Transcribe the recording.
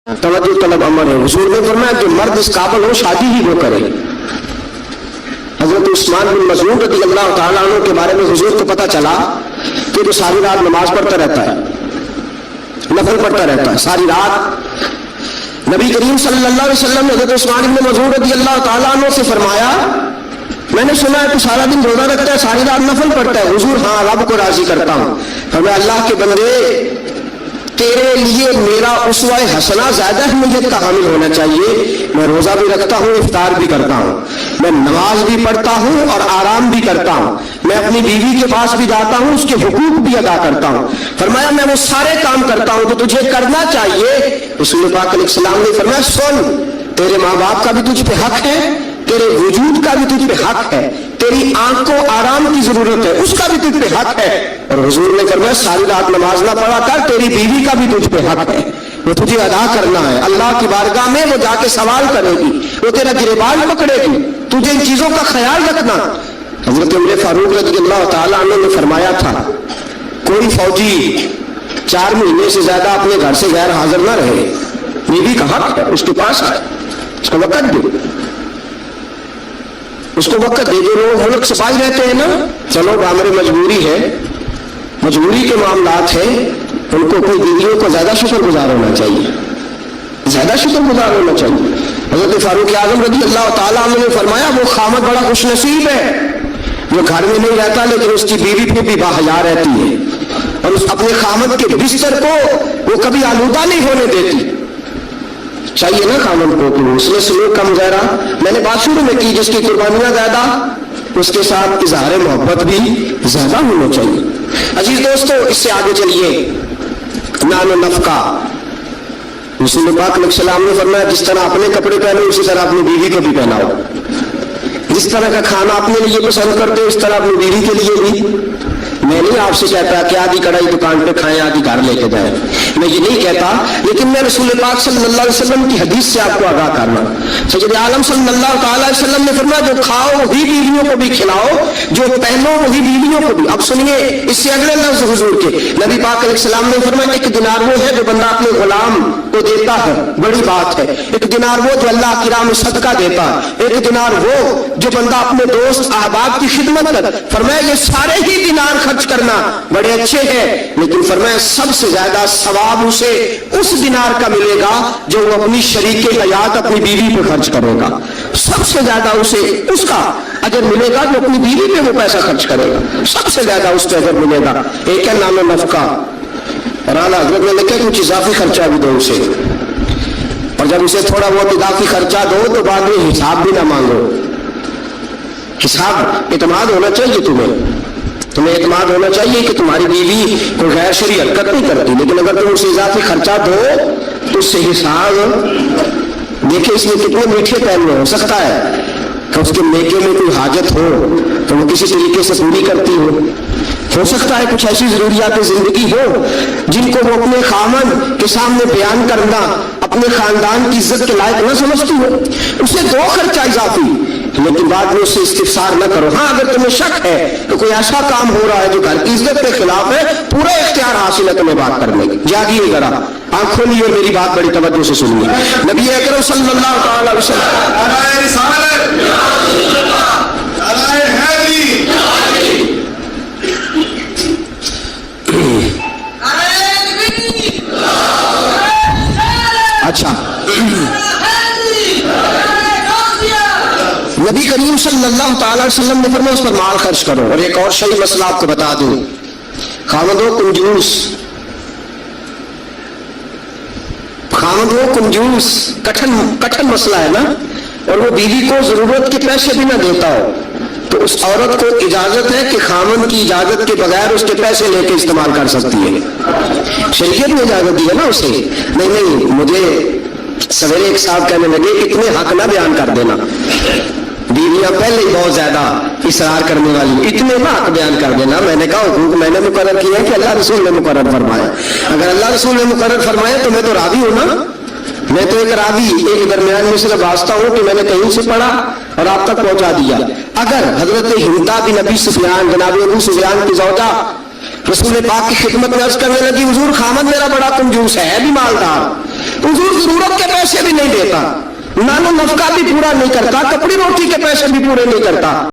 तवज्जो तलब अमर है। हुजूर ने फरमाया जो मर्द इस काबिल हो शादी ही वो करे। हजरत उस्मान बिन मज़ऊन रज़ी अल्लाह तआला अन्हु के बारे में हुजूर को पता चला कि जो सारी रात नमाज पढ़ता रहता है, नफल पढ़ता रहता है सारी रात। नबी करीम सल्लल्लाहु अलैहि वसल्लम ने हजरत उस्मान बिन मज़ऊन रज़ी अल्लाह तआला अन्हु से फरमाया, मैंने सुना है तू सारा दिन रोजा रखता है, सारी रात नफल पढ़ता है। हुजूर हाँ, रब को राजी करता हूँ। फरमाया अल्लाह के बंदे तेरे लिए मेरा उसवाए हसना ज्यादा अहमियत का हामिल होना चाहिए। मैं रोजा भी रखता हूँ, इफ्तार भी करता हूँ, मैं नमाज भी पढ़ता हूँ और आराम भी करता हूँ, मैं अपनी बीवी के पास भी जाता हूँ, उसके हुकूक भी अदा करता हूँ। फरमाया मैं वो सारे काम करता हूँ जो तुझे करना चाहिए। रसूल पाक अलैहिस्सलाम ने फरमाया सुन, तेरे माँ बाप का भी तुझ पे हक है, तेरे वजूद का भी तुझ पे हक है, तेरी आंख को आराम की जरूरत है उसका भी तुझ पे हक है। और हुजूर ने फरमाया सारी रात नमाज ना पढ़ा कर, तेरी बीवी का भी तुझ पे हक है, वो तुझे अदा करना है। अल्लाह की बारगाह में वो जाके सवाल करेगी, वो तेरा गिरबान पकड़ेगी, तुझे इन चीजों का ख्याल रखना। हजरत उमर फारूक रज़ियल्लाहु ताला अन्हु ने फरमाया था कोई फौजी 4 महीने से ज्यादा अपने घर से गैर हाजिर ना रहे, बीवी का हक है, उसके पास आए, उसको वक़्त दे, उसको वक्त दे। जो लोग मुल्क से बाहर रहते हैं ना, चलो हमारी मजबूरी है, मजबूरी के मामलात है, उनको कोई बीवियों को ज्यादा शुक्रगुजार होना चाहिए, ज्यादा शुक्रगुजार होना चाहिए। हजरत फारूक आजम रज़ी अल्लाह ताला अन्हु ने फरमाया वो खामद बड़ा खुशनसीब है जो घर में नहीं रहता लेकिन उसकी बीवी पे भी बाहया रहती है और उस अपने खामद के बिस्तर को वो कभी आलूदा नहीं होने देती। चाहिए ना खामद को कि उसने सलूक कम ज़रा, मैंने बात शुरू में की, जिसकी कुर्बानियां ज्यादा उसके साथ इजहार मोहब्बत भी ज्यादा होना चाहिए। अजीज दोस्तों, इससे आगे चलिए, नानो नफका। रसूल पाक अलैहिस्सलाम ने फरमाया जिस तरह अपने कपड़े पहनो उसी तरह अपनी बीवी को भी पहनाओ, जिस तरह का खाना अपने लिए पसंद करते हो इस तरह अपनी बीवी के लिए भी। मैं नहीं आपसे कहता कि आधी कढ़ाई दुकान पे खाएं आधी घर लेके जाएं, मैं ये नहीं कहता, लेकिन मैं रसूल पाक सल्लल्लाहु अलैहि वसल्लम की हदीस से आपको आगाह करना। सैयद आलम सल्लल्लाहु अलैहि वसल्लम ने फरमाया जो खाओ वही बीवियों को भी खिलाओ, जो पहनो वही बीवियों को भी। अब सुनिए इससे अगले लफ्ज हुजूर के, नबी पाक अलैहिस्सलाम ने फरमाया एक दिनार वो है जो बंदा अपने गुलाम को देता है, बड़ी बात है। एक दिनार वो जो अल्लाह की राह में सदका देता है, एक दिनार वो जो बंदा अपने दोस्त अहबाब की खिदमत कर। फरमाया ये सारे ही दिनार खर्च करना बड़े अच्छे हैं, लेकिन फरमाया सबसे ज्यादा सवाब उसे उस दिनार का मिलेगा जो वो अपनी शरीके हयात अपनी बीवी पे खर्च करेगा। सबसे ज्यादा उसे उसका अजर मिलेगा जो अपनी बीवी पे वो पैसा खर्च करेगा, सबसे ज्यादा उसका अजर मिलेगा। एक है नाम नफका, और आला हजरत ने लिखा कुछ इजाफी खर्चा भी दो उसे, और जब उसे थोड़ा बहुत इजाफी खर्चा दो तो बाद में हिसाब भी ना मांगो। हिसाब इत्मीनान होना चाहिए, तुम्हें इत्मीनान होना चाहिए कि तुम्हारी बीवी कोई गैर शरई हरकत नहीं करती, लेकिन अगर तुम उसे इजाफी खर्चा दो तो उससे हिसाब देखिए इसमें कितने मीठे पैन में हो सकता है कि उसके मेके में कोई हाजत हो तो वो किसी तरीके से पूरी करती हो सकता है कुछ ऐसी जरूरियात जिंदगी हो जिनको वो अपने खामन के सामने बयान करना अपने खानदान की इज्जत के लायक न समझती हो, उसे दो खर्चा इजाफी, लेकिन बाद में उससे इस्तिफसार न करो। हाँ, अगर तुम्हें शक है तो कोई ऐसा काम हो रहा है जो घर की इज्जत के खिलाफ है, पूरा इख्तियार हासिल है तुम्हें बात करने की। जागिए जरा, आंख खोलिए और मेरी बात बड़ी तवज्जो से सुनिए। नबी अकरम सल्लल्लाहु अलैहि वसल्लम अच्छा, नबी करीम सल्लल्लाहु अलैहि वसल्लम ने फरमाया उस पर माल खर्च करो। और एक और सही मसला आपको बता दूं, खामदो कंजूस कठिन मसला है ना, और वो बीवी को जरूरत के पैसे भी ना देता हो तो उस औरत को इजाजत है कि खामन की इजाजत के बगैर उसके पैसे लेके इस्तेमाल कर सकती है। शरीयत ने इजाजत दी है ना उसे। नहीं, मुझे सवेरे एक साहब कहने लगे इतने हक ना बयान कर देना, बीवियां पहले ही बहुत ज्यादा इसरार करने वाली, इतने ना हक बयान कर देना। मैंने कहा हुकूक मैंने मुकर्रर किया कि अल्लाह रसूल ने मुकर्रर फरमाया। अगर अल्लाह रसूल ने मुकर्रर फरमाया तो मैं तो रावी हूं ना, मैं तो एक रावी एक दरमियान में सिर्फ वास्ता हूं कि मैंने कहीं से पढ़ा और आप तक पहुंचा दिया। अगर हजरत हिंदा बिन अबी सुफियान जनाब अबू सुफियान की ज़ौजा रसूल पाक की खिदमत में अर्ज करने लगी, हुजूर खामद मेरा बड़ा कंजूस है भी मालदार, हुजूर जरूरत के पैसे भी नहीं देता, नानो नफका भी पूरा नहीं करता, कपड़ी रोटी के पैसे भी पूरे नहीं करता।